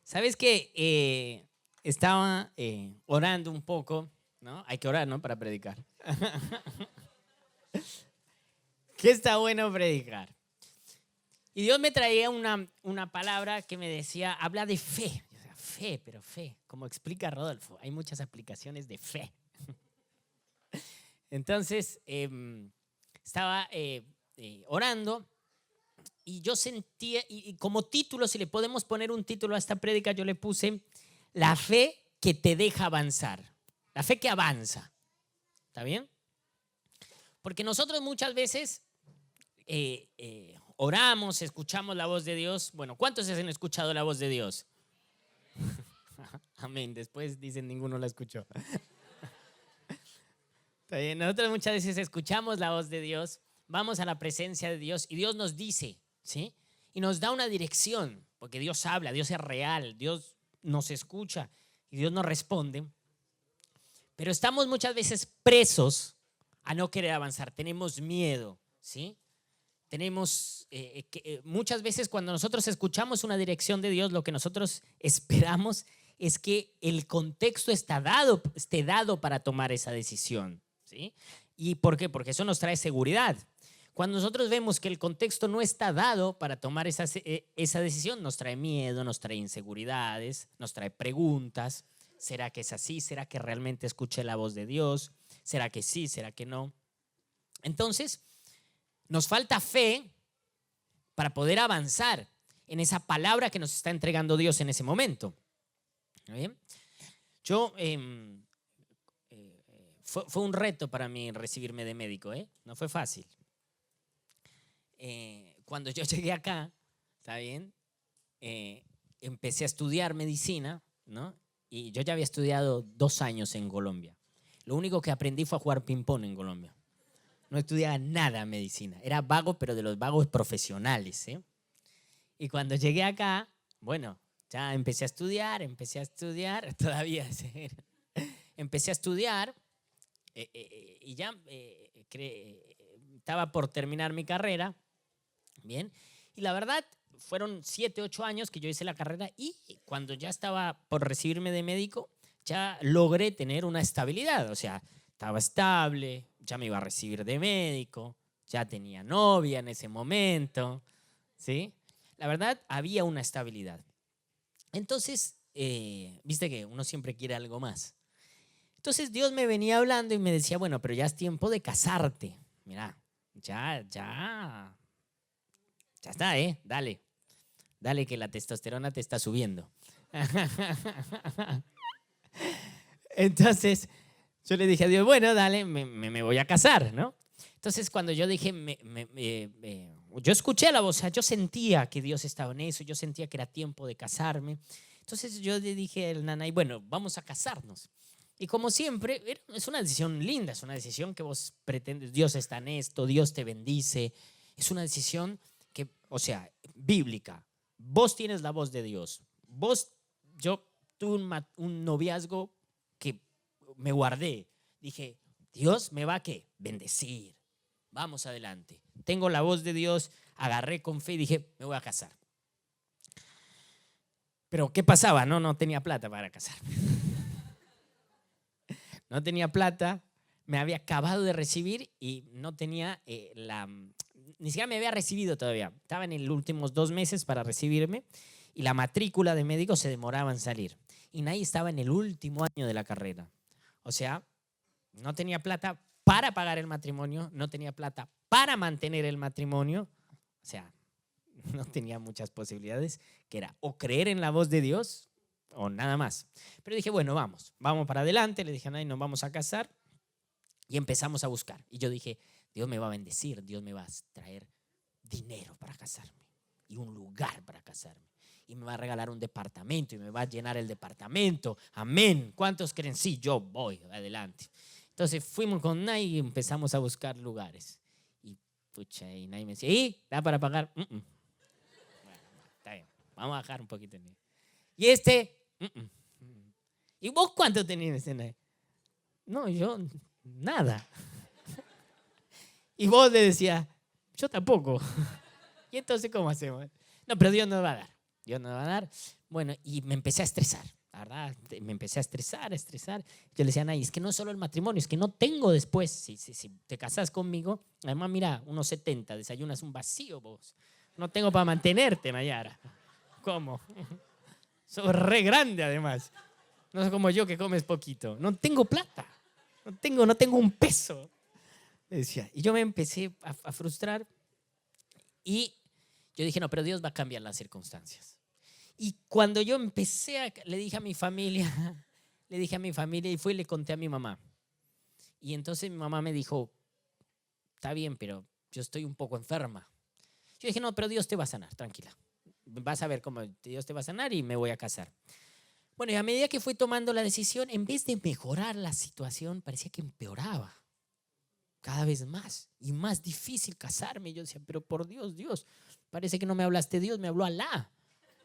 ¿Sabes qué? Estaba orando un poco, ¿no? Hay que orar, ¿no? Para predicar. ¿Qué está bueno predicar? Y Dios me traía una palabra que me decía, habla de fe. Yo decía, fe, pero fe. Como explica Rodolfo, hay muchas aplicaciones de fe. Entonces, estaba orando y yo sentía, y como título, si le podemos poner un título a esta prédica, yo le puse la fe que te deja avanzar. La fe que avanza. ¿Está bien? Porque nosotros muchas veces oramos, escuchamos la voz de Dios. Bueno, ¿cuántos han escuchado la voz de Dios? Amén. Después dicen ninguno la escuchó. Está bien. Nosotros muchas veces escuchamos la voz de Dios, vamos a la presencia de Dios y Dios nos dice, ¿sí? Y nos da una dirección, porque Dios habla, Dios es real, Dios nos escucha y Dios nos responde. Pero estamos muchas veces presos a no querer avanzar, tenemos miedo, ¿sí? Tenemos, muchas veces cuando nosotros escuchamos una dirección de Dios, lo que nosotros esperamos es que el contexto esté dado para tomar esa decisión, ¿sí? ¿Y por qué? Porque eso nos trae seguridad. Cuando nosotros vemos que el contexto no está dado para tomar esa decisión, nos trae miedo, nos trae inseguridades, nos trae preguntas. ¿Será que es así? ¿Será que realmente escuché la voz de Dios? ¿Será que sí? ¿Será que no? Entonces, nos falta fe para poder avanzar en esa palabra que nos está entregando Dios en ese momento. ¿Bien? Yo, fue un reto para mí recibirme de médico, no fue fácil. Cuando yo llegué acá, ¿está bien? Empecé a estudiar medicina, ¿no? Y yo ya había estudiado 2 años en Colombia. Lo único que aprendí fue a jugar ping-pong en Colombia. No estudiaba nada medicina. Era vago, pero de los vagos profesionales, ¿eh? Y cuando llegué acá, bueno, ya empecé a estudiar, todavía empecé a estudiar y ya estaba por terminar mi carrera, ¿bien? Y la verdad, fueron 7, 8 años que yo hice la carrera y cuando ya estaba por recibirme de médico, ya logré tener una estabilidad, o sea, estaba estable, ya me iba a recibir de médico, ya tenía novia en ese momento, ¿sí? La verdad, había una estabilidad. Entonces, viste que uno siempre quiere algo más. Entonces Dios me venía hablando y me decía, bueno, pero ya es tiempo de casarte. Mira, ya está, dale que la testosterona te está subiendo. Entonces, yo le dije a Dios, bueno, dale, me voy a casar, ¿no? Entonces, cuando yo dije, yo escuché la voz, yo sentía que Dios estaba en eso, yo sentía que era tiempo de casarme. Entonces, yo le dije al nanay, bueno, vamos a casarnos. Y como siempre, es una decisión linda, es una decisión que vos pretendes, Dios está en esto, Dios te bendice. Es una decisión que, o sea, bíblica. Vos tienes la voz de Dios. Yo tuve un noviazgo que me guardé. Dije, Dios me va a ¿qué? Bendecir. Vamos adelante. Tengo la voz de Dios, agarré con fe y dije, me voy a casar. Pero ¿qué pasaba? No tenía plata para casarme. No tenía plata, me había acabado de recibir y no tenía ni siquiera me había recibido todavía. Estaba en los últimos 2 meses para recibirme y la matrícula de médico se demoraba en salir. Y nadie estaba en el último año de la carrera. O sea, no tenía plata para pagar el matrimonio, no tenía plata para mantener el matrimonio. O sea, no tenía muchas posibilidades, que era o creer en la voz de Dios o nada más. Pero dije, bueno, vamos para adelante. Le dije a nadie, nos vamos a casar. Y empezamos a buscar. Y yo dije, Dios me va a bendecir, Dios me va a traer dinero para casarme y un lugar para casarme. Y me va a regalar un departamento y me va a llenar el departamento. Amén. ¿Cuántos creen? Sí, yo voy adelante. Entonces fuimos con Nay y empezamos a buscar lugares. Y pucha, y Nay me decía, ¿y? ¿Da para pagar? Bueno, está bien. Vamos a bajar un poquito. ¿Y este? ¿Y vos cuánto tenías, Nay? No, yo nada. Y vos le decías, yo tampoco. ¿Y entonces cómo hacemos? No, pero Dios nos va a dar. Dios no me va a dar. Bueno, y me empecé a estresar, la verdad, me empecé a estresar, a estresar. Yo le decía a Nay, es que no es solo el matrimonio, es que no tengo después, si te casas conmigo, además mira, unos 70, desayunas un vacío vos. No tengo para mantenerte, Nayara. ¿Cómo? Sos re grande además. No es como yo que comes poquito. No tengo plata. No tengo un peso. Decía. Y yo me empecé a frustrar y yo dije, no, pero Dios va a cambiar las circunstancias. Y cuando yo le dije a mi familia, y fui y le conté a mi mamá. Y entonces mi mamá me dijo, está bien, pero yo estoy un poco enferma. Yo dije, no, pero Dios te va a sanar, tranquila. Vas a ver cómo Dios te va a sanar y me voy a casar. Bueno, y a medida que fui tomando la decisión, en vez de mejorar la situación, parecía que empeoraba cada vez más y más difícil casarme. Yo decía, pero por Dios, Dios, parece que no me hablaste Dios, me habló Alá.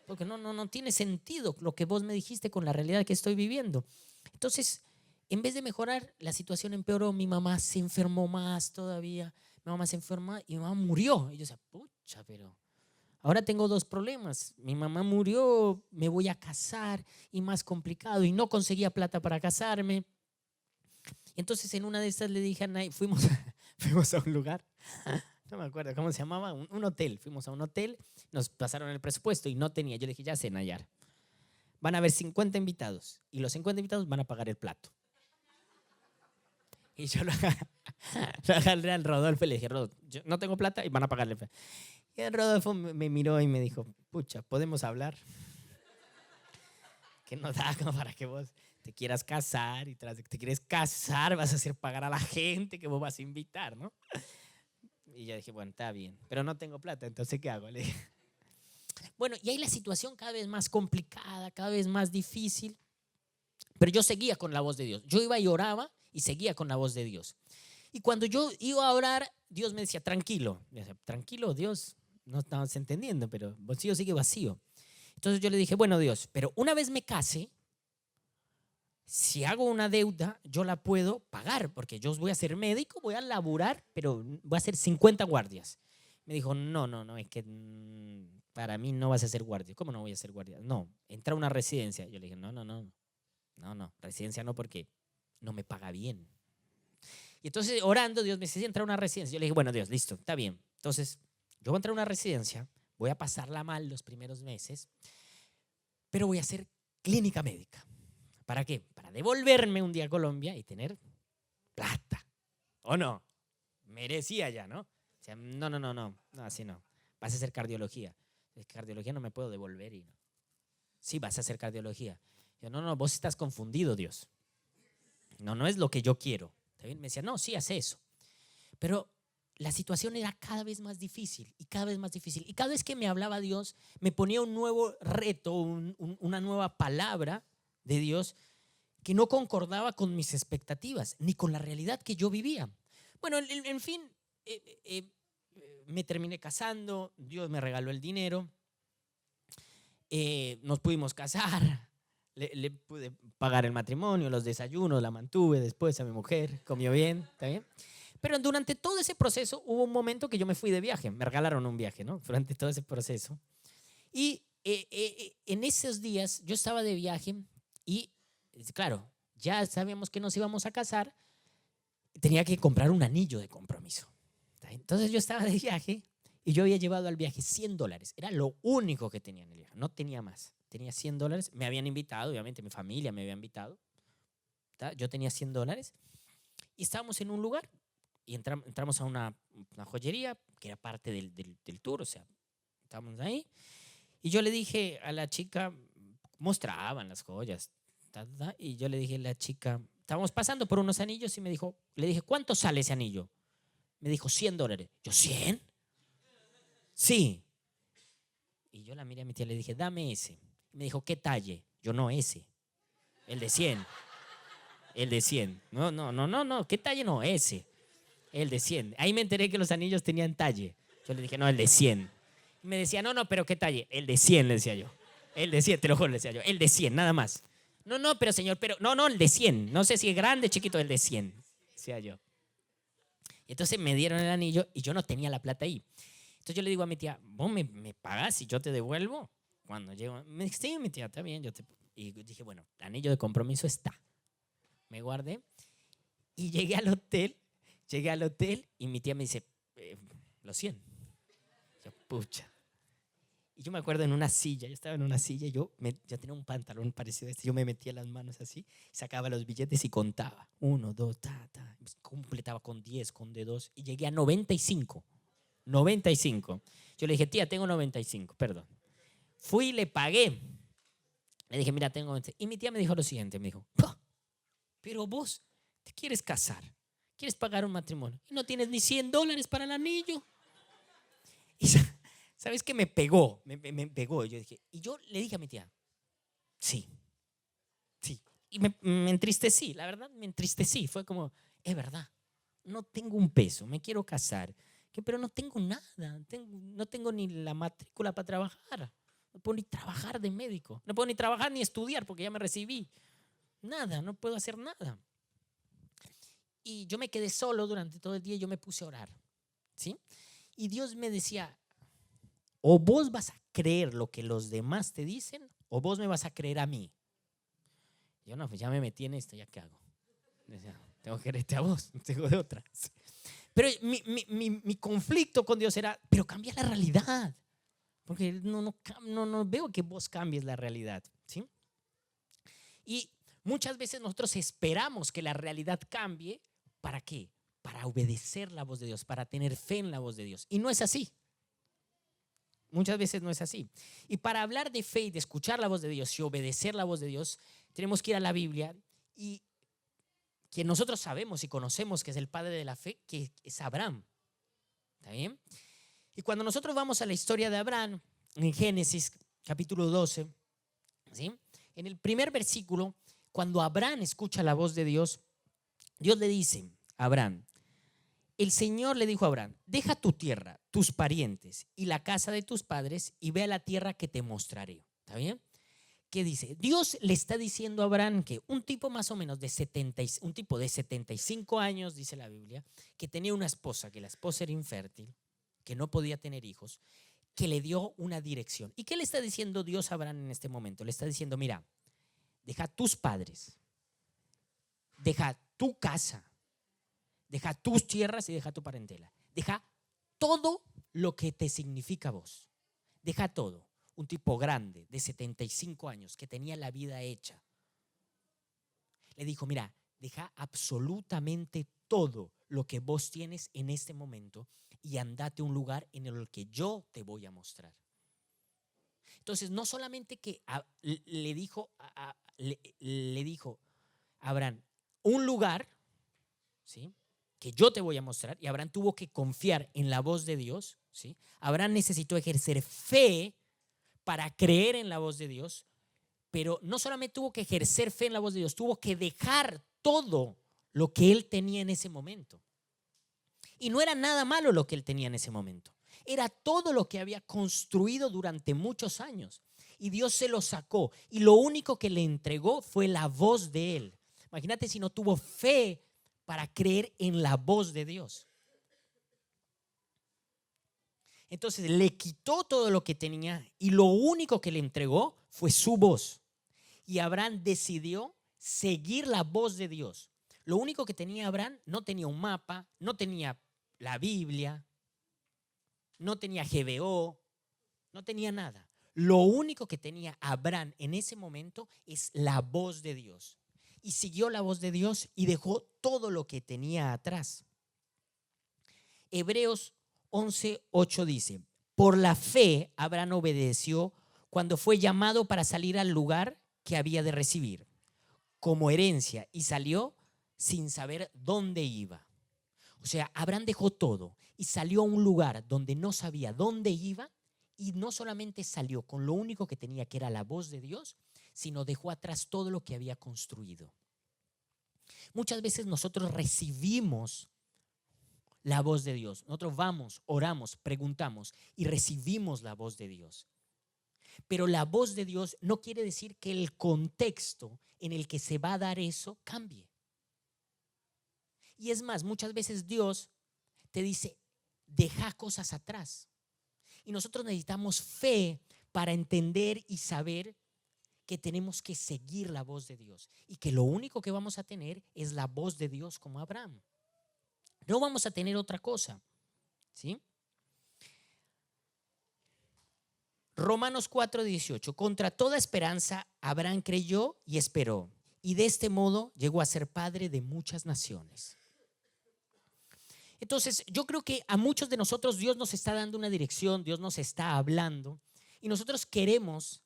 Porque no tiene sentido lo que vos me dijiste con la realidad que estoy viviendo. Entonces, en vez de mejorar, la situación empeoró. Mi mamá se enfermó más todavía. Mi mamá se enfermó y mi mamá murió. Y yo decía, pucha, pero ahora tengo dos problemas. Mi mamá murió, me voy a casar y más complicado. Y no conseguía plata para casarme. Entonces, en una de estas le dije a Nay, fuimos a un lugar. No me acuerdo cómo se llamaba, un hotel. Fuimos a un hotel, nos pasaron el presupuesto y no tenía. Yo le dije, ya sé, Nayar, van a haber 50 invitados y los 50 invitados van a pagar el plato. Y yo lo agarré al Rodolfo y le dije, Rodolfo, yo no tengo plata y van a pagarle el plato. Y el Rodolfo me miró y me dijo, pucha, ¿podemos hablar? Que no da como para que vos te quieras casar y tras de que te quieres casar vas a hacer pagar a la gente que vos vas a invitar, ¿no? Y yo dije, bueno, está bien, pero no tengo plata, entonces ¿qué hago? Le dije. Bueno, y ahí la situación cada vez más complicada, cada vez más difícil, pero yo seguía con la voz de Dios. Yo iba y oraba y seguía con la voz de Dios. Y cuando yo iba a orar, Dios me decía, tranquilo. Me decía, tranquilo, Dios, no estabas entendiendo, pero el bolsillo sigue vacío. Entonces yo le dije, bueno, Dios, pero una vez me case, si hago una deuda, yo la puedo pagar, porque yo voy a ser médico, voy a laburar, pero voy a hacer 50 guardias. Me dijo, no, es que para mí no vas a ser guardia. ¿Cómo no voy a ser guardia? No, entra a una residencia. Yo le dije, no, residencia no, porque no me paga bien. Y entonces orando, Dios me dice, entra a una residencia. Yo le dije, bueno, Dios, listo, está bien. Entonces, yo voy a entrar a una residencia, voy a pasarla mal los primeros meses, pero voy a hacer clínica médica. ¿Para qué? Para devolverme un día a Colombia y tener plata. ¿O no? Merecía ya, ¿no? O sea, no, así no. Vas a hacer cardiología. Cardiología no me puedo devolver y no. Sí, vas a hacer cardiología. Yo, no, vos estás confundido, Dios. No es lo que yo quiero. ¿Está bien? Me decía, no, sí, haz eso. Pero la situación era cada vez más difícil y cada vez más difícil. Y cada vez que me hablaba Dios, me ponía un nuevo reto, una nueva palabra de Dios que no concordaba con mis expectativas ni con la realidad que yo vivía. Bueno, en fin, me terminé casando, Dios me regaló el dinero, nos pudimos casar, le pude pagar el matrimonio, los desayunos, la mantuve después a mi mujer, comió bien, ¿está bien? Pero durante todo ese proceso hubo un momento que yo me fui de viaje, me regalaron un viaje, ¿no? Durante todo ese proceso. Y en esos días yo estaba de viaje y, claro, ya sabíamos que nos íbamos a casar, tenía que comprar un anillo de compromiso. Entonces yo estaba de viaje y yo había llevado al viaje $100. Era lo único que tenía en el viaje, no tenía más. Tenía $100, me habían invitado, obviamente mi familia me había invitado. Yo tenía $100 y estábamos en un lugar y entramos a una joyería que era parte del tour, o sea, estábamos ahí. Y yo le dije a la chica, mostraban las joyas, y yo le dije a la chica, estábamos pasando por unos anillos y le dije, ¿cuánto sale ese anillo? Me dijo, $100. Yo, ¿100? Sí. Y yo la miré a mi tía y le dije, dame ese. Me dijo, ¿qué talle? Yo, no, ese. El de 100. El de 100. No, ¿qué talle? No, ese. El de 100. Ahí me enteré que los anillos tenían talle. Yo le dije, no, el de 100. Y me decía, no, pero ¿qué talle? El de 100, le decía yo. El de 100, te lo juro, le decía yo. El de 100, nada más. No, pero señor, no, el de 100. No sé si es grande, chiquito, el de 100, decía yo. Y entonces me dieron el anillo y yo no tenía la plata ahí. Entonces yo le digo a mi tía, ¿vos me pagás y yo te devuelvo cuando llego, me dice, sí, mi tía, está bien. Y dije, bueno, el anillo de compromiso está. Me guardé y llegué al hotel y mi tía me dice, lo siento. Yo, pucha. Y yo me acuerdo en una silla, yo estaba en una silla, yo tenía un pantalón parecido a este, yo me metía las manos así, sacaba los billetes y contaba. 1, 2, completaba con 10, con D2 y llegué a 95. 95. Yo le dije, tía, tengo 95, perdón. Fui y le pagué. Le dije, mira, tengo 90. Y mi tía me dijo lo siguiente, me dijo, pero vos te quieres casar, quieres pagar un matrimonio y no tienes ni $100 para el anillo. Y ¿sabes qué? Me pegó, me pegó. Y yo le dije a mi tía, sí. Y me entristecí, la verdad, me entristecí. Fue como, es verdad, no tengo un peso, me quiero casar, pero no tengo nada, no tengo ni la matrícula para trabajar. No puedo ni trabajar de médico, no puedo ni trabajar ni estudiar porque ya me recibí. Nada, no puedo hacer nada. Y yo me quedé solo durante todo el día y yo me puse a orar, ¿sí? Y Dios me decía, o vos vas a creer lo que los demás te dicen o vos me vas a creer a mí. Yo no, pues ya me metí en esto, ¿ya qué hago? Decía, tengo que creerte a vos, no tengo de otra. Pero mi conflicto con Dios era, pero cambia la realidad. Porque no veo que vos cambies la realidad, ¿sí? Y muchas veces nosotros esperamos que la realidad cambie. ¿Para qué? Para obedecer la voz de Dios, para tener fe en la voz de Dios. Y no es así. Muchas veces no es así. Y para hablar de fe y de escuchar la voz de Dios y obedecer la voz de Dios, tenemos que ir a la Biblia y que nosotros sabemos y conocemos que es el padre de la fe, que es Abraham. ¿Está bien? Y cuando nosotros vamos a la historia de Abraham, en Génesis capítulo 12, ¿sí? En el primer versículo, cuando Abraham escucha la voz de Dios, Dios le dice a Abraham, el Señor le dijo a Abraham, deja tu tierra, tus parientes y la casa de tus padres y ve a la tierra que te mostraré. ¿Está bien? ¿Qué dice? Dios le está diciendo a Abraham que un tipo más o menos de 75 años, dice la Biblia, que tenía una esposa, que la esposa era infértil, que no podía tener hijos, que le dio una dirección. ¿Y qué le está diciendo Dios a Abraham en este momento? Le está diciendo, mira, deja tus padres, deja tu casa, deja tus tierras y deja tu parentela. Deja todo lo que te significa a vos. Deja todo. Un tipo grande de 75 años que tenía la vida hecha. Le dijo, mira, deja absolutamente todo lo que vos tienes en este momento y andate a un lugar en el que yo te voy a mostrar. Entonces, no solamente que le dijo a Abraham un lugar, ¿sí?, que yo te voy a mostrar, y Abraham tuvo que confiar en la voz de Dios, ¿sí? Abraham necesitó ejercer fe para creer en la voz de Dios, pero no solamente tuvo que ejercer fe en la voz de Dios, tuvo que dejar todo lo que él tenía en ese momento. Y no era nada malo lo que él tenía en ese momento. Era todo lo que había construido durante muchos años. Y Dios se lo sacó. Y lo único que le entregó fue la voz de él. Imagínate si no tuvo fe para creer en la voz de Dios. Entonces le quitó todo lo que tenía y lo único que le entregó fue su voz. Y Abraham decidió seguir la voz de Dios. Lo único que tenía Abraham, no tenía un mapa, no tenía la Biblia, no tenía GBO, no tenía nada. Lo único que tenía Abraham en ese momento es la voz de Dios. Y siguió la voz de Dios y dejó todo lo que tenía atrás. Hebreos 11:8 dice, por la fe Abraham obedeció cuando fue llamado para salir al lugar que había de recibir como herencia y salió sin saber dónde iba. O sea, Abraham dejó todo y salió a un lugar donde no sabía dónde iba, y no solamente salió con lo único que tenía, que era la voz de Dios, sino dejó atrás todo lo que había construido. Muchas veces nosotros recibimos la voz de Dios. Nosotros vamos, oramos, preguntamos y recibimos la voz de Dios. Pero la voz de Dios no quiere decir que el contexto en el que se va a dar eso cambie. Y es más, muchas veces Dios te dice, deja cosas atrás. Y nosotros necesitamos fe para entender y saber que tenemos que seguir la voz de Dios y que lo único que vamos a tener es la voz de Dios como Abraham. No vamos a tener otra cosa, ¿sí? Romanos 4:18. Contra toda esperanza, Abraham creyó y esperó, y de este modo llegó a ser padre de muchas naciones. Entonces, yo creo que a muchos de nosotros Dios nos está dando una dirección, Dios nos está hablando, y nosotros queremos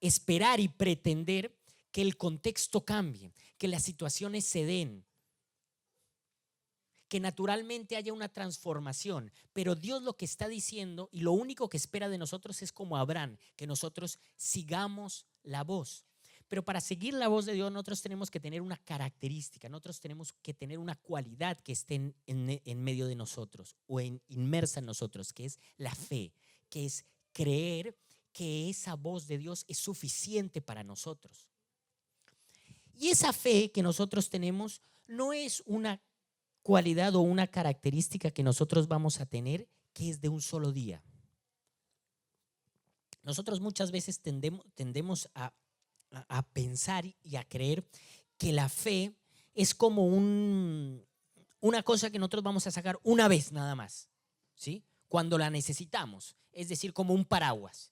esperar y pretender que el contexto cambie, que las situaciones se den, que naturalmente haya una transformación. Pero Dios lo que está diciendo y lo único que espera de nosotros es como Abraham, que nosotros sigamos la voz. Pero para seguir la voz de Dios nosotros tenemos que tener una característica, nosotros tenemos que tener una cualidad que esté en medio de nosotros o inmersa en nosotros, que es la fe, que es creer que esa voz de Dios es suficiente para nosotros. Y esa fe que nosotros tenemos no es una cualidad o una característica que nosotros vamos a tener que es de un solo día. Nosotros muchas veces tendemos a pensar y a creer que la fe es como una cosa que nosotros vamos a sacar una vez nada más, ¿sí? Cuando la necesitamos, es decir, como un paraguas.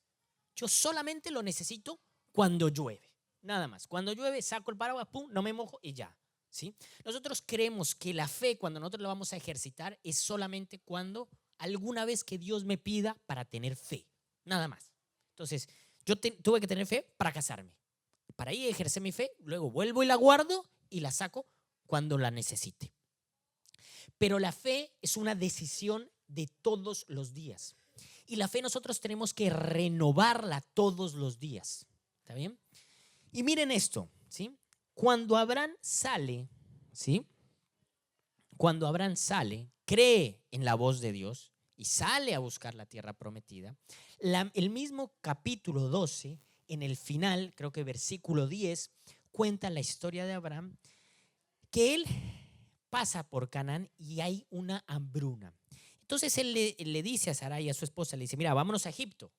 Yo solamente lo necesito cuando llueve, nada más. Cuando llueve saco el paraguas, pum, no me mojo y ya, ¿sí? Nosotros creemos que la fe, cuando nosotros la vamos a ejercitar, es solamente cuando alguna vez que Dios me pida para tener fe, nada más. Entonces, yo tuve que tener fe para casarme. Para ahí ejercer mi fe, luego vuelvo y la guardo y la saco cuando la necesite. Pero la fe es una decisión de todos los días. Y la fe nosotros tenemos que renovarla todos los días. ¿Está bien? Y miren esto, ¿sí? Cuando Abraham sale, ¿sí? Cuando Abraham sale, cree en la voz de Dios y sale a buscar la tierra prometida, el mismo capítulo 12, en el final, creo que versículo 10, cuenta la historia de Abraham, que él pasa por Canaán y hay una hambruna. Entonces él le dice a Sarai, a su esposa, le dice, mira, vámonos a Egipto.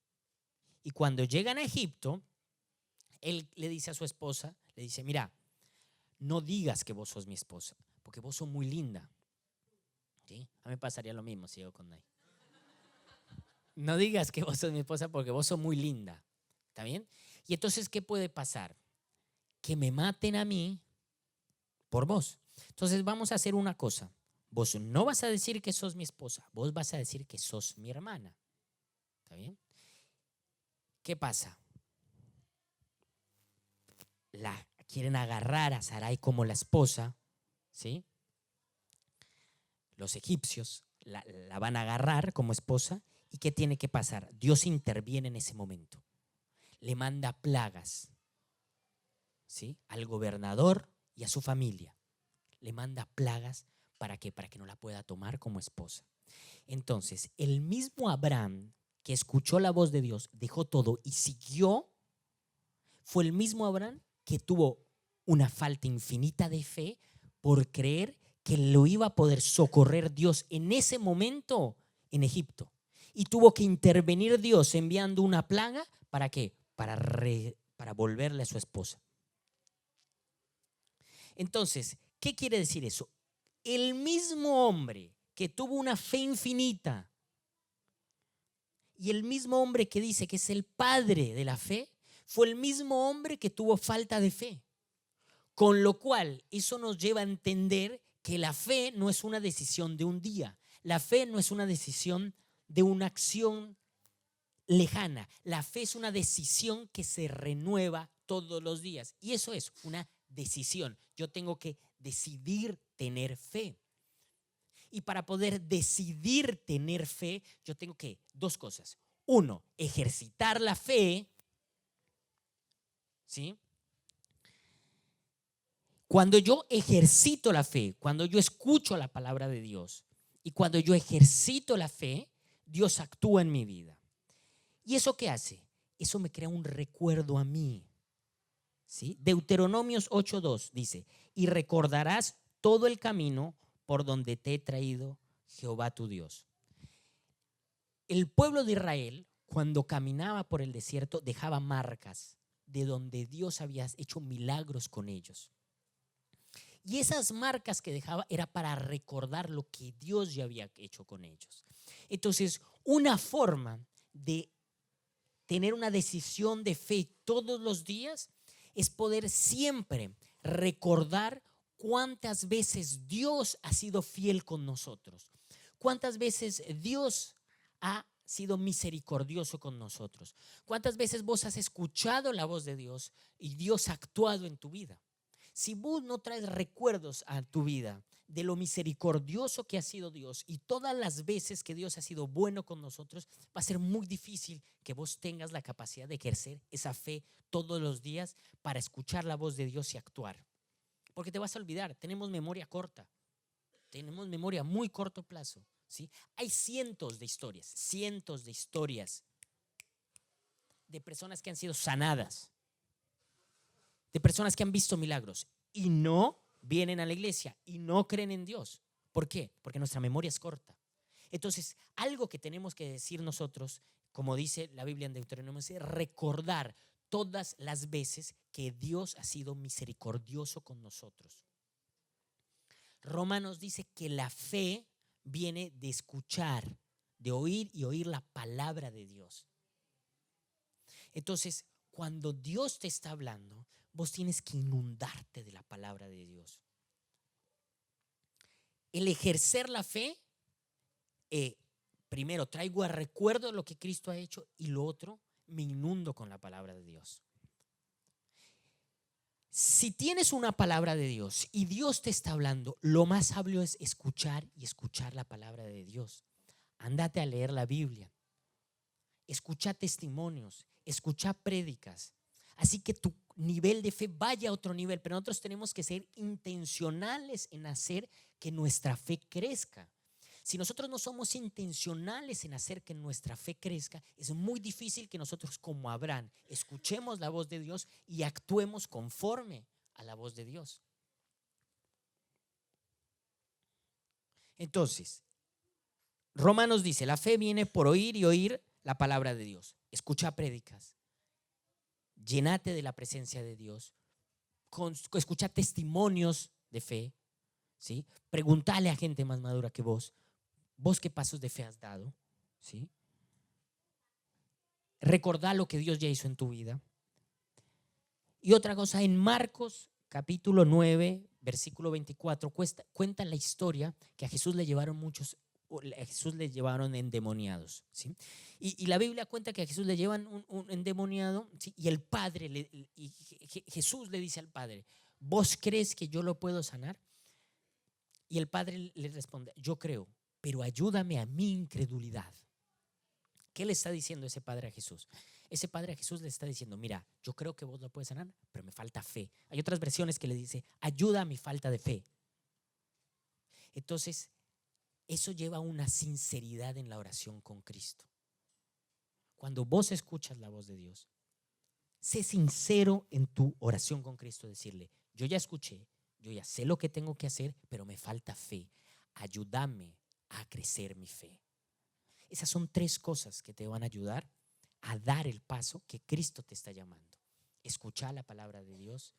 Y cuando llegan a Egipto, él le dice a su esposa, le dice, mira, no digas que vos sos mi esposa, porque vos sos muy linda. ¿Sí? A mí me pasaría lo mismo si yo con Nay. No digas que vos sos mi esposa porque vos sos muy linda. ¿Está bien? Y entonces, ¿qué puede pasar? Que me maten a mí por vos. Entonces vamos a hacer una cosa. Vos no vas a decir que sos mi esposa, vos vas a decir que sos mi hermana. ¿Está bien? ¿Qué pasa? La quieren agarrar a Sarai como la esposa, ¿sí? Los egipcios la van a agarrar como esposa. ¿Y qué tiene que pasar? Dios interviene en ese momento. Le manda plagas, ¿sí? Al gobernador y a su familia. Le manda plagas ¿para qué? Para que no la pueda tomar como esposa. Entonces, el mismo Abraham que escuchó la voz de Dios, dejó todo y siguió, fue el mismo Abraham que tuvo una falta infinita de fe por creer que lo iba a poder socorrer Dios en ese momento en Egipto. Y tuvo que intervenir Dios enviando una plaga, ¿para qué? Para volverle a su esposa. Entonces, ¿qué quiere decir eso? El mismo hombre que tuvo una fe infinita y el mismo hombre que dice que es el padre de la fe, fue el mismo hombre que tuvo falta de fe. Con lo cual, eso nos lleva a entender que la fe no es una decisión de un día. La fe no es una decisión de una acción lejana. La fe es una decisión que se renueva todos los días. Y eso es una decisión. Yo tengo que decidir tener fe. Y para poder decidir tener fe, yo tengo que, dos cosas. Uno, ejercitar la fe, ¿sí? Cuando yo ejercito la fe, cuando yo escucho la palabra de Dios y cuando yo ejercito la fe, Dios actúa en mi vida. ¿Y eso qué hace? Eso me crea un recuerdo a mí, ¿sí? Deuteronomios 8:2 dice, y recordarás todo el camino por donde te he traído Jehová tu Dios. El pueblo de Israel, cuando caminaba por el desierto, dejaba marcas de donde Dios había hecho milagros con ellos. Y esas marcas que dejaba era para recordar lo que Dios ya había hecho con ellos. Entonces, una forma de tener una decisión de fe todos los días es poder siempre recordar cuántas veces Dios ha sido fiel con nosotros, cuántas veces Dios ha sido misericordioso con nosotros, cuántas veces vos has escuchado la voz de Dios y Dios ha actuado en tu vida. Si vos no traes recuerdos a tu vida de lo misericordioso que ha sido Dios y todas las veces que Dios ha sido bueno con nosotros, va a ser muy difícil que vos tengas la capacidad de ejercer esa fe todos los días para escuchar la voz de Dios y actuar. Porque te vas a olvidar, tenemos memoria corta, tenemos memoria a muy corto plazo, ¿sí? Hay cientos de historias de personas que han sido sanadas, de personas que han visto milagros y no vienen a la iglesia y no creen en Dios. ¿Por qué? Porque nuestra memoria es corta. Entonces, algo que tenemos que decir nosotros, como dice la Biblia en Deuteronomio, es recordar todas las veces que Dios ha sido misericordioso con nosotros. Romanos dice que la fe viene de escuchar, de oír y oír la palabra de Dios. Entonces, cuando Dios te está hablando, vos tienes que inundarte de la palabra de Dios. El ejercer la fe, primero traigo a recuerdo lo que Cristo ha hecho y lo otro, me inundo con la palabra de Dios. Si tienes una palabra de Dios y Dios te está hablando, lo más sabio es escuchar y escuchar la palabra de Dios. Ándate a leer la Biblia, escucha testimonios, escucha prédicas. Así que tu nivel de fe vaya a otro nivel, pero nosotros tenemos que ser intencionales en hacer que nuestra fe crezca. Si nosotros no somos intencionales en hacer que nuestra fe crezca, es muy difícil que nosotros, como Abraham, escuchemos la voz de Dios y actuemos conforme a la voz de Dios. Entonces, Romanos dice, la fe viene por oír y oír la palabra de Dios. Escucha prédicas, llénate de la presencia de Dios, escucha testimonios de fe, ¿sí? Pregúntale a gente más madura que vos qué pasos de fe has dado, ¿sí? Recordá lo que Dios ya hizo en tu vida. Y otra cosa, en Marcos capítulo 9, versículo 24, cuenta la historia que a Jesús le llevaron endemoniados, ¿sí? Y la Biblia cuenta que a Jesús le llevan un endemoniado, ¿sí? Y el padre, Jesús le dice al padre, ¿vos crees que yo lo puedo sanar? Y el padre le responde, yo creo, pero ayúdame a mi incredulidad. ¿Qué le está diciendo ese padre a Jesús? Ese padre a Jesús le está diciendo, mira, yo creo que vos lo puedes sanar, pero me falta fe. Hay otras versiones que le dice, ayuda a mi falta de fe. Entonces, eso lleva a una sinceridad en la oración con Cristo. Cuando vos escuchas la voz de Dios, sé sincero en tu oración con Cristo, decirle, yo ya escuché, yo ya sé lo que tengo que hacer, pero me falta fe. Ayúdame a crecer mi fe. Esas son 3 cosas que te van a ayudar a dar el paso que Cristo te está llamando. Escucha la palabra de Dios,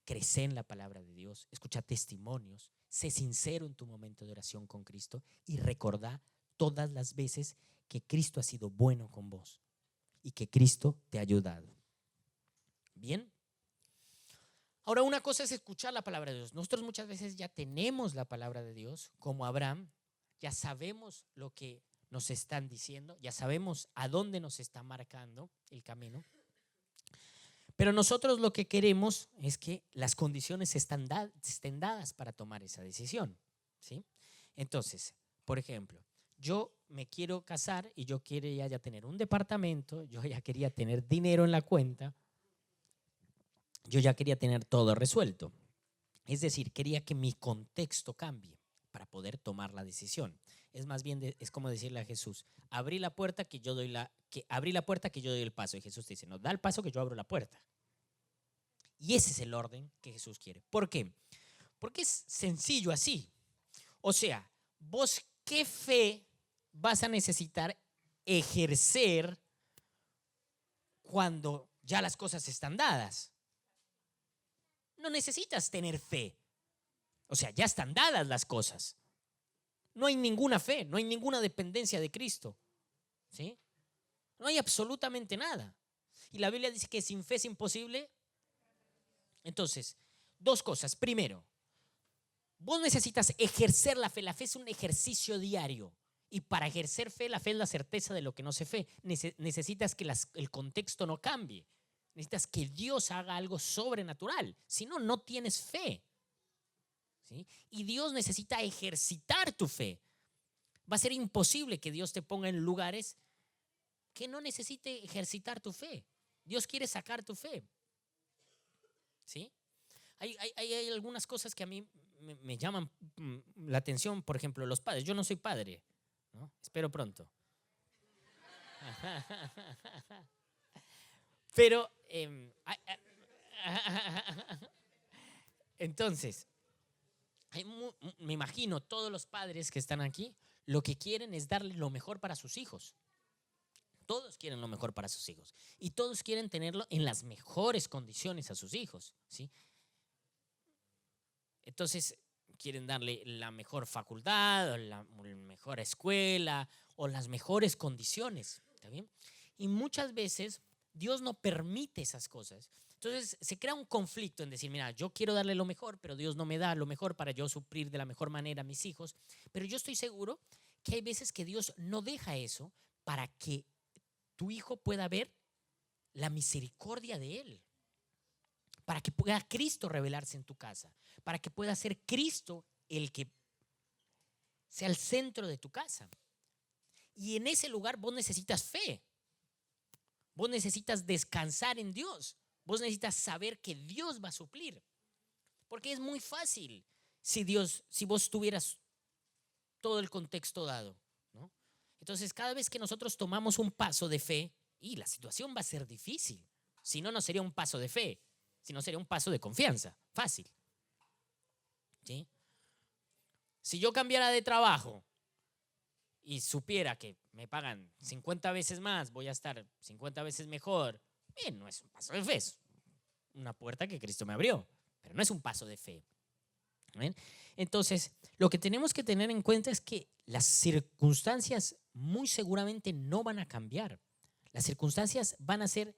crece en la palabra de Dios, escucha testimonios, sé sincero en tu momento de oración con Cristo y recordá todas las veces que Cristo ha sido bueno con vos y que Cristo te ha ayudado. Bien. Ahora, una cosa es escuchar la palabra de Dios. Nosotros muchas veces ya tenemos la palabra de Dios, como Abraham, ya sabemos lo que nos están diciendo, ya sabemos a dónde nos está marcando el camino, pero nosotros lo que queremos es que las condiciones estén dadas para tomar esa decisión, ¿sí? Entonces, por ejemplo, yo me quiero casar y yo quería ya tener un departamento, yo ya quería tener dinero en la cuenta, yo ya quería tener todo resuelto. Es decir, quería que mi contexto cambie para poder tomar la decisión. Es más bien, es como decirle a Jesús, abrí la puerta que yo doy el paso. Y Jesús te dice, no, da el paso que yo abro la puerta. Y ese es el orden que Jesús quiere. ¿Por qué? Porque es sencillo así. O sea, vos qué fe vas a necesitar ejercer cuando ya las cosas están dadas. No necesitas tener fe. O sea, ya están dadas las cosas. No hay ninguna fe, no hay ninguna dependencia de Cristo. ¿Sí? No hay absolutamente nada. Y la Biblia dice que sin fe es imposible. Entonces, dos cosas. Primero, vos necesitas ejercer la fe. La fe es un ejercicio diario. Y para ejercer fe, la fe es la certeza de lo que no se ve. Necesitas que el contexto no cambie. Necesitas que Dios haga algo sobrenatural. Si no, no tienes fe. ¿Sí? Y Dios necesita ejercitar tu fe. Va a ser imposible que Dios te ponga en lugares que no necesite ejercitar tu fe. Dios quiere sacar tu fe. ¿Sí? Hay algunas cosas que a mí me llaman la atención. Por ejemplo, los padres. Yo no soy padre, ¿no? Espero pronto. Pero entonces, me imagino todos los padres que están aquí, lo que quieren es darle lo mejor para sus hijos. Todos quieren lo mejor para sus hijos. Y todos quieren tenerlo en las mejores condiciones a sus hijos, ¿sí? Entonces, quieren darle la mejor facultad, o la mejor escuela, o las mejores condiciones. ¿Está bien? Y muchas veces Dios no permite esas cosas. Entonces se crea un conflicto en decir, mira, yo quiero darle lo mejor, pero Dios no me da lo mejor para yo suplir de la mejor manera a mis hijos. Pero yo estoy seguro que hay veces que Dios no deja eso para que tu hijo pueda ver la misericordia de Él. Para que pueda Cristo revelarse en tu casa. Para que pueda ser Cristo el que sea el centro de tu casa. Y en ese lugar vos necesitas fe. Vos necesitas descansar en Dios. Vos necesitas saber que Dios va a suplir. Porque es muy fácil si vos tuvieras todo el contexto dado, ¿no? Entonces, cada vez que nosotros tomamos un paso de fe, y la situación va a ser difícil. Si no, no sería un paso de fe, sino sería un paso de confianza. Fácil. ¿Sí? Si yo cambiara de trabajo y supiera que me pagan 50 veces más, voy a estar 50 veces mejor, bien, no es un paso de fe, es una puerta que Cristo me abrió, pero no es un paso de fe. ¿Ven? Entonces, lo que tenemos que tener en cuenta es que las circunstancias muy seguramente no van a cambiar. Las circunstancias van a ser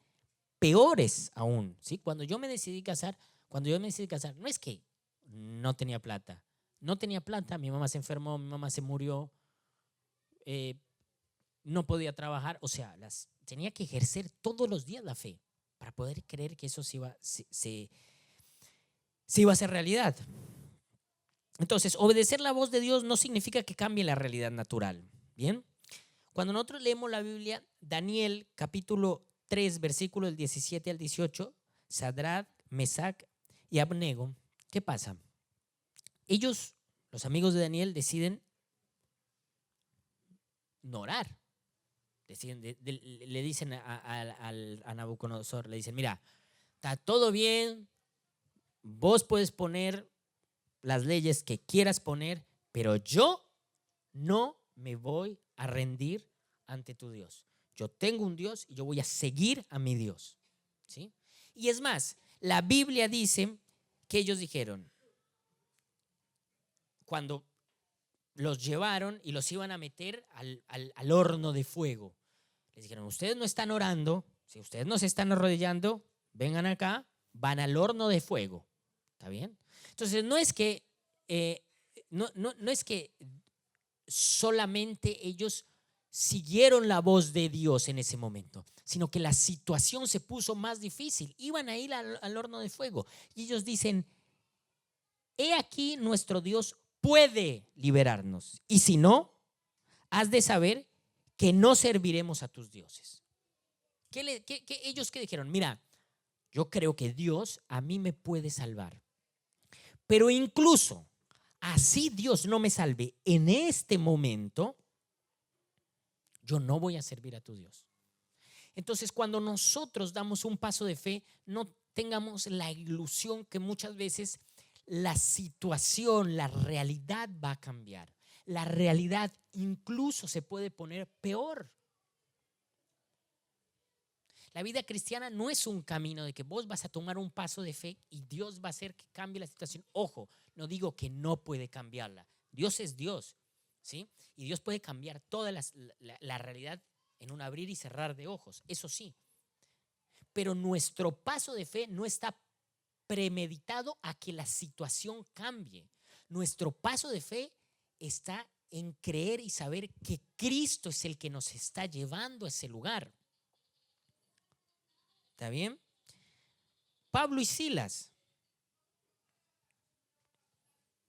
peores aún, ¿sí? Cuando yo me decidí casar, no es que no tenía plata. No tenía plata, mi mamá se enfermó, mi mamá se murió, no podía trabajar, o sea, tenía que ejercer todos los días la fe para poder creer que eso se iba a hacer realidad. Entonces, obedecer la voz de Dios no significa que cambie la realidad natural. ¿Bien? Cuando nosotros leemos la Biblia, Daniel capítulo 3, versículo del 17 al 18, Sadrach, Mesach y Abnego, ¿qué pasa? Ellos, los amigos de Daniel, deciden no orar. Le dicen a Nabucodonosor, le dicen, mira, está todo bien, vos puedes poner las leyes que quieras poner, pero yo no me voy a rendir ante tu Dios. Yo tengo un Dios y yo voy a seguir a mi Dios. ¿Sí? Y es más, la Biblia dice que ellos dijeron, cuando los llevaron y los iban a meter al horno de fuego, les dijeron, ustedes no están orando, si ustedes no se están arrodillando, vengan acá, van al horno de fuego. ¿Está bien? Entonces no es que no es que solamente ellos siguieron la voz de Dios en ese momento, sino que la situación se puso más difícil. Iban a ir al horno de fuego y ellos dicen, he aquí nuestro Dios puede liberarnos, y si no, has de saber que no serviremos a tus dioses. ¿Ellos qué dijeron? Mira, yo creo que Dios a mí me puede salvar, pero incluso así Dios no me salve en este momento, yo no voy a servir a tu Dios. Entonces, cuando nosotros damos un paso de fe, no tengamos la ilusión que muchas veces la situación, la realidad va a cambiar. La realidad incluso se puede poner peor. La vida cristiana no es un camino de que vos vas a tomar un paso de fe y Dios va a hacer que cambie la situación. Ojo, no digo que no puede cambiarla. Dios es Dios, ¿sí? Y Dios puede cambiar toda la realidad en un abrir y cerrar de ojos, eso sí. Pero nuestro paso de fe no está premeditado a que la situación cambie. Nuestro paso de fe está en creer y saber que Cristo es el que nos está llevando a ese lugar. ¿Está bien? Pablo y Silas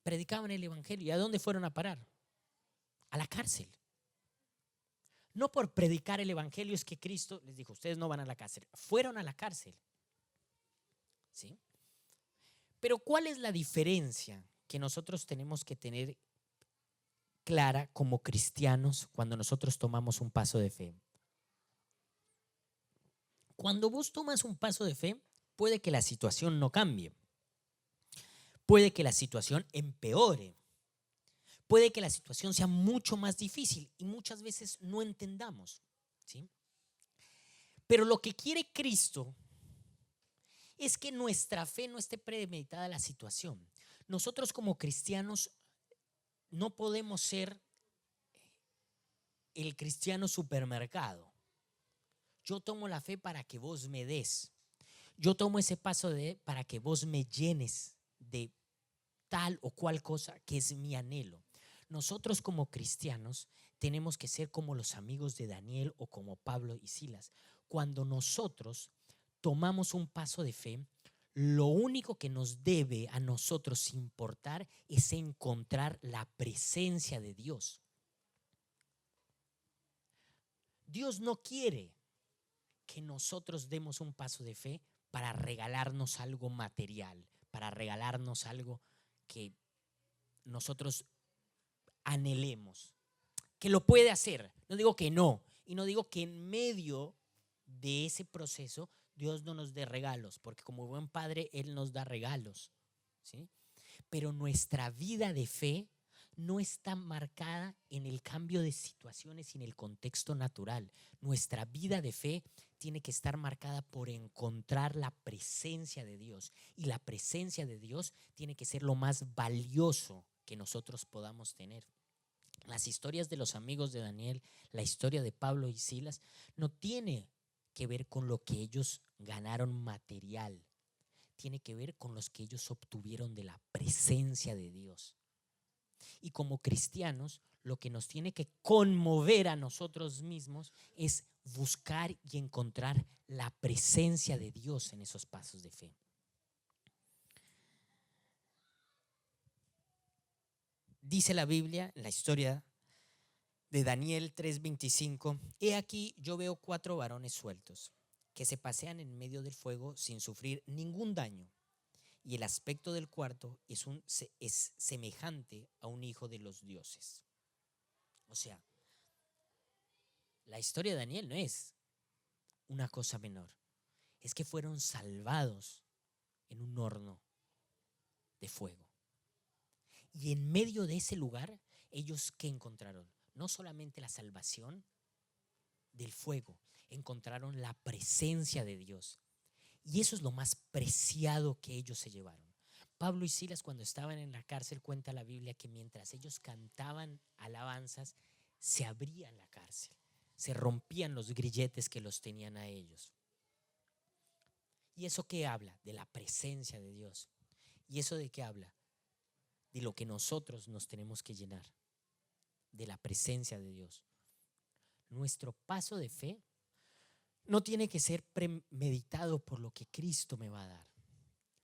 predicaban el evangelio. ¿Y a dónde fueron a parar? A la cárcel. No por predicar el evangelio es que Cristo les dijo, ustedes no van a la cárcel. Fueron a la cárcel. ¿Sí? Pero ¿cuál es la diferencia que nosotros tenemos que tener clara como cristianos cuando nosotros tomamos un paso de fe? Cuando vos tomas un paso de fe, puede que la situación no cambie. Puede que la situación empeore. Puede que la situación sea mucho más difícil y muchas veces no entendamos, ¿sí? Pero lo que quiere Cristo es que nuestra fe no esté premeditada a la situación. Nosotros como cristianos no podemos ser el cristiano supermercado. Yo tomo la fe para que vos me des. Yo tomo ese paso para que vos me llenes de tal o cual cosa que es mi anhelo. Nosotros como cristianos tenemos que ser como los amigos de Daniel o como Pablo y Silas. Cuando nosotros tomamos un paso de fe, lo único que nos debe a nosotros importar es encontrar la presencia de Dios. Dios no quiere que nosotros demos un paso de fe para regalarnos algo material, para regalarnos algo que nosotros anhelemos. Que lo puede hacer, no digo que no, y no digo que en medio de ese proceso Dios no nos dé regalos, porque como buen padre Él nos da regalos, ¿sí? Pero nuestra vida de fe no está marcada en el cambio de situaciones y en el contexto natural. Nuestra vida de fe tiene que estar marcada por encontrar la presencia de Dios, y la presencia de Dios tiene que ser lo más valioso que nosotros podamos tener. Las historias de los amigos de Daniel, la historia de Pablo y Silas, no tiene que ver con lo que ellos ganaron material, tiene que ver con los que ellos obtuvieron de la presencia de Dios. Y como cristianos, lo que nos tiene que conmover a nosotros mismos es buscar y encontrar la presencia de Dios en esos pasos de fe. Dice la Biblia, en la historia de Daniel 3:25, he aquí yo veo 4 varones sueltos que se pasean en medio del fuego sin sufrir ningún daño, y el aspecto del cuarto es semejante a un hijo de los dioses. O sea, la historia de Daniel no es una cosa menor, es que fueron salvados en un horno de fuego. Y en medio de ese lugar, ellos ¿qué encontraron? No solamente la salvación del fuego, encontraron la presencia de Dios. Y eso es lo más preciado que ellos se llevaron. Pablo y Silas, cuando estaban en la cárcel, cuenta la Biblia que mientras ellos cantaban alabanzas, se abría la cárcel, se rompían los grilletes que los tenían a ellos. ¿Y eso qué habla? De la presencia de Dios. ¿Y eso de qué habla? De lo que nosotros nos tenemos que llenar, de la presencia de Dios. Nuestro paso de fe no tiene que ser premeditado por lo que Cristo me va a dar.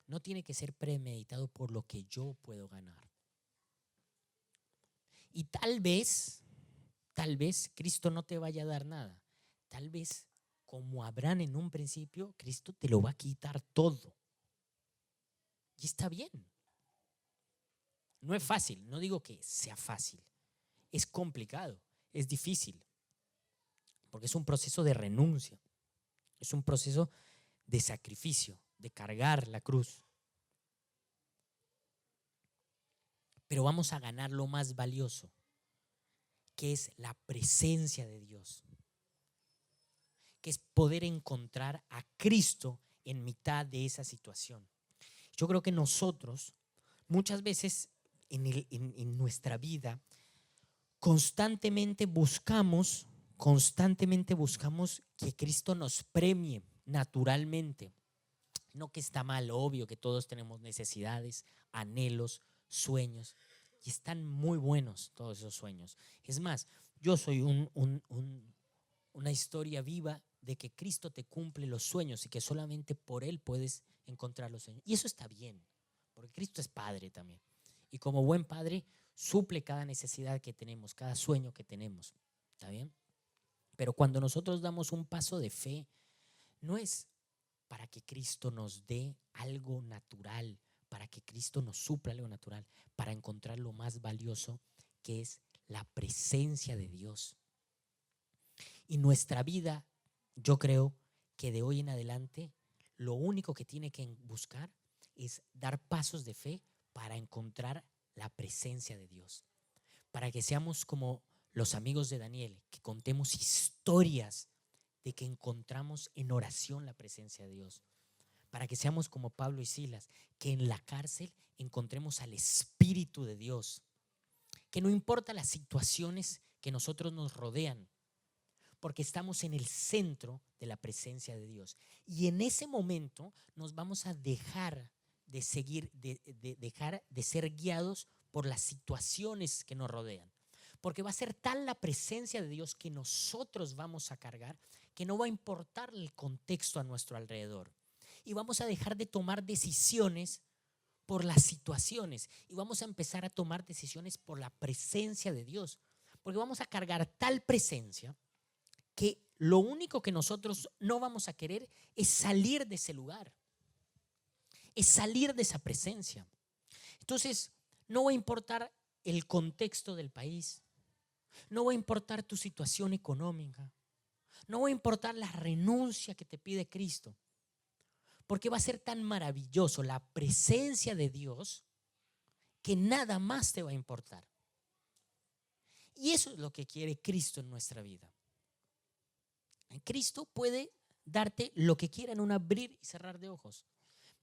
No tiene que ser premeditado por lo que yo puedo ganar. Y tal vez Cristo no te vaya a dar nada. Tal vez, como Abraham en un principio, Cristo te lo va a quitar todo. Y está bien. No es fácil, no digo que sea fácil. Es complicado, es difícil. Porque es un proceso de renuncia. Es un proceso de sacrificio, de cargar la cruz. Pero vamos a ganar lo más valioso, que es la presencia de Dios. que es poder encontrar a Cristo en mitad de esa situación. Yo creo que nosotros muchas veces en nuestra vida constantemente buscamos que Cristo nos premie naturalmente. No, que está mal, obvio que todos tenemos necesidades, anhelos, sueños, y están muy buenos todos esos sueños. Es más, yo soy una historia viva de que Cristo te cumple los sueños y que solamente por Él puedes encontrar los sueños. Y eso está bien, porque Cristo es Padre también. Y como buen Padre, suple cada necesidad que tenemos, cada sueño que tenemos. ¿Está bien? Pero cuando nosotros damos un paso de fe, no es para que Cristo nos dé algo natural, para que Cristo nos supla algo natural, para encontrar lo más valioso, que es la presencia de Dios. Y nuestra vida, yo creo que de hoy en adelante, lo único que tiene que buscar es dar pasos de fe para encontrar la presencia de Dios. Para que seamos como los amigos de Daniel, que contemos historias de que encontramos en oración la presencia de Dios. Para que seamos como Pablo y Silas, que en la cárcel encontremos al Espíritu de Dios. Que no importa las situaciones que nosotros nos rodean, porque estamos en el centro de la presencia de Dios. Y en ese momento nos vamos a dejar de ser guiados por las situaciones que nos rodean. Porque va a ser tal la presencia de Dios que nosotros vamos a cargar, que no va a importar el contexto a nuestro alrededor. Y vamos a dejar de tomar decisiones por las situaciones y vamos a empezar a tomar decisiones por la presencia de Dios. Porque vamos a cargar tal presencia que lo único que nosotros no vamos a querer es salir de ese lugar, es salir de esa presencia. Entonces, no va a importar el contexto del país, no va a importar tu situación económica, no va a importar la renuncia que te pide Cristo, porque va a ser tan maravilloso la presencia de Dios que nada más te va a importar. Y eso es lo que quiere Cristo en nuestra vida. Cristo puede darte lo que quiera en un abrir y cerrar de ojos,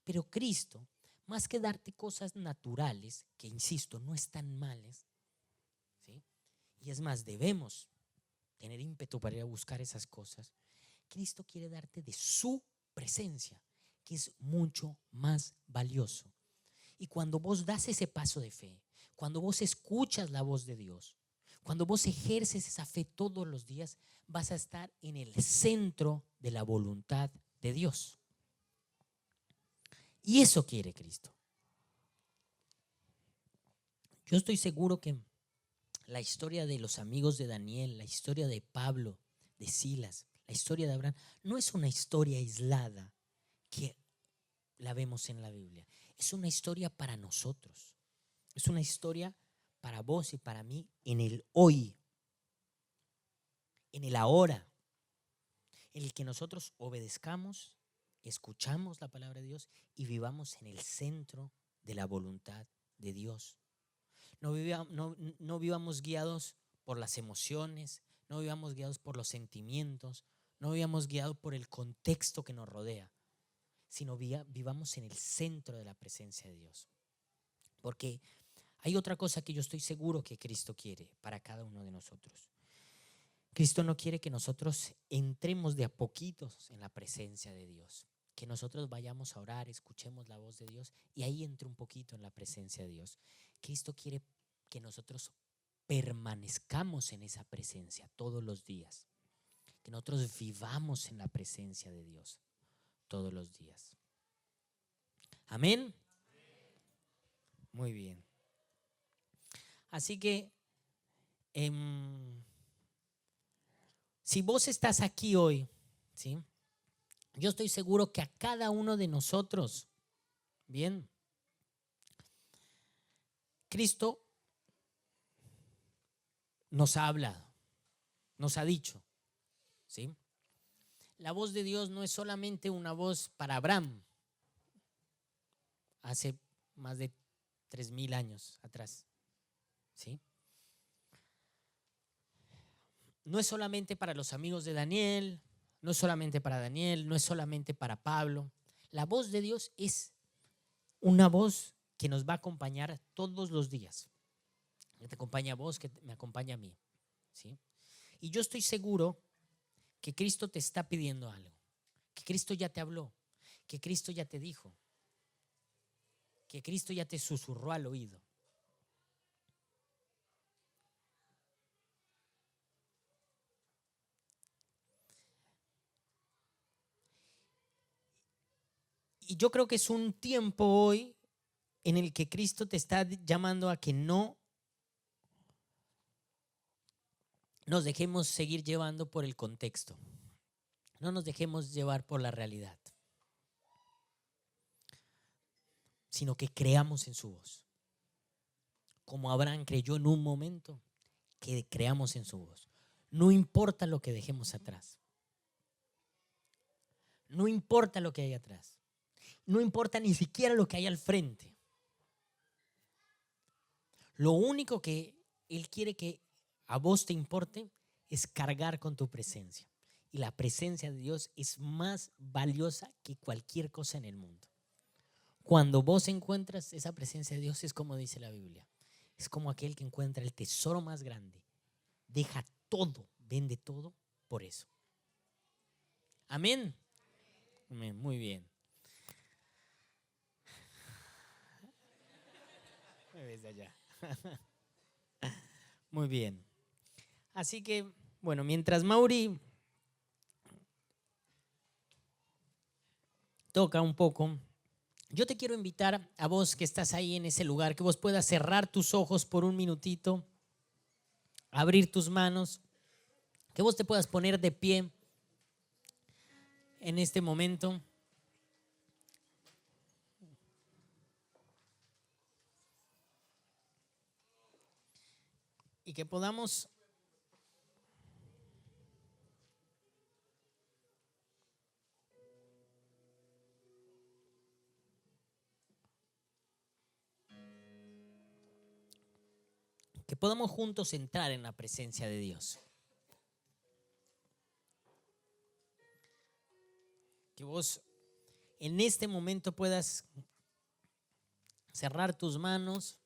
pero Cristo, más que darte cosas naturales, que insisto, no están males, ¿sí? Y es más, debemos tener ímpetu para ir a buscar esas cosas. Cristo quiere darte de su presencia, que es mucho más valioso. Y cuando vos das ese paso de fe, cuando vos escuchas la voz de Dios, cuando vos ejerces esa fe todos los días, vas a estar en el centro de la voluntad de Dios. Y eso quiere Cristo. Yo estoy seguro que la historia de los amigos de Daniel, la historia de Pablo, de Silas, la historia de Abraham, no es una historia aislada que la vemos en la Biblia. Es una historia para nosotros. Es una historia para vos y para mí en el hoy, en el ahora, en el que nosotros obedezcamos, escuchamos la palabra de Dios y vivamos en el centro de la voluntad de Dios. No vivamos guiados por las emociones, no vivamos guiados por los sentimientos, no vivamos guiados por el contexto que nos rodea, sino vivamos en el centro de la presencia de Dios. Porque hay otra cosa que yo estoy seguro que Cristo quiere para cada uno de nosotros. Cristo no quiere que nosotros entremos de a poquitos en la presencia de Dios, que nosotros vayamos a orar, escuchemos la voz de Dios y ahí entre un poquito en la presencia de Dios. Cristo quiere que nosotros permanezcamos en esa presencia todos los días, que nosotros vivamos en la presencia de Dios todos los días. Amén. Muy bien. Así que si vos estás aquí hoy, ¿sí? Yo estoy seguro que a cada uno de nosotros, bien, Cristo nos ha hablado, nos ha dicho, ¿sí? La voz de Dios no es solamente una voz para Abraham hace más de 3000 años atrás, ¿sí? No es solamente para los amigos de Daniel, no es solamente para Daniel, no es solamente para Pablo. La voz de Dios es una voz que nos va a acompañar todos los días. Que te acompaña a vos, que me acompaña a mí. ¿Sí? Y yo estoy seguro que Cristo te está pidiendo algo, que Cristo ya te habló, que Cristo ya te dijo, que Cristo ya te susurró al oído. Y yo creo que es un tiempo hoy en el que Cristo te está llamando a que no nos dejemos seguir llevando por el contexto, no nos dejemos llevar por la realidad, sino que creamos en su voz. Como Abraham creyó en un momento, que creamos en su voz. No importa lo que dejemos atrás. No importa lo que hay atrás. No importa ni siquiera lo que hay al frente. Lo único que Él quiere que a vos te importe es cargar con tu presencia. Y la presencia de Dios es más valiosa que cualquier cosa en el mundo. Cuando vos encuentras esa presencia de Dios, es como dice la Biblia. Es como aquel que encuentra el tesoro más grande. Deja todo, vende todo por eso. Amén. Amén. Muy bien. Me ves de allá. Muy bien. Así que, bueno, mientras Mauri toca un poco, yo te quiero invitar a vos que estás ahí en ese lugar, que vos puedas cerrar tus ojos por un minutito, abrir tus manos, que vos te puedas poner de pie en este momento. Y que podamos juntos entrar en la presencia de Dios. Que vos en este momento puedas cerrar tus manos,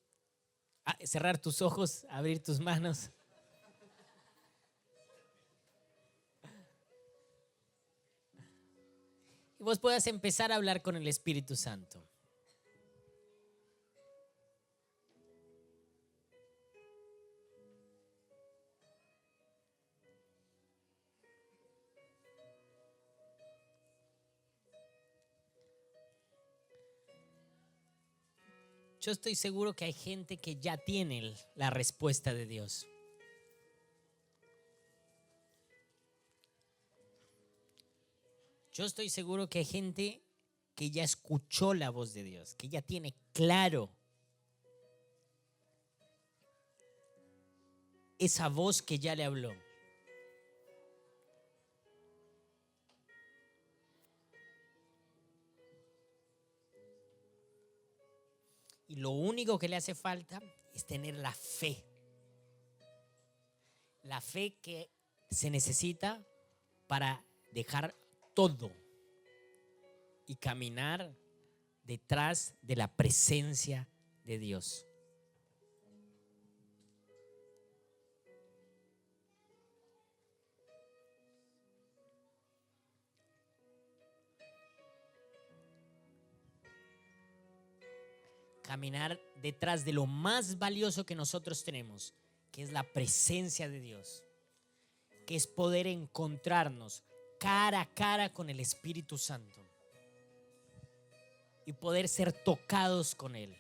cerrar tus ojos, abrir tus manos. Y vos puedas empezar a hablar con el Espíritu Santo. Yo estoy seguro que hay gente que ya tiene la respuesta de Dios. Yo estoy seguro que hay gente que ya escuchó la voz de Dios, que ya tiene claro esa voz que ya le habló. Y lo único que le hace falta es tener la fe. La fe que se necesita para dejar todo y caminar detrás de la presencia de Dios. Caminar detrás de lo más valioso que nosotros tenemos, que es la presencia de Dios, que es poder encontrarnos cara a cara con el Espíritu Santo y poder ser tocados con Él.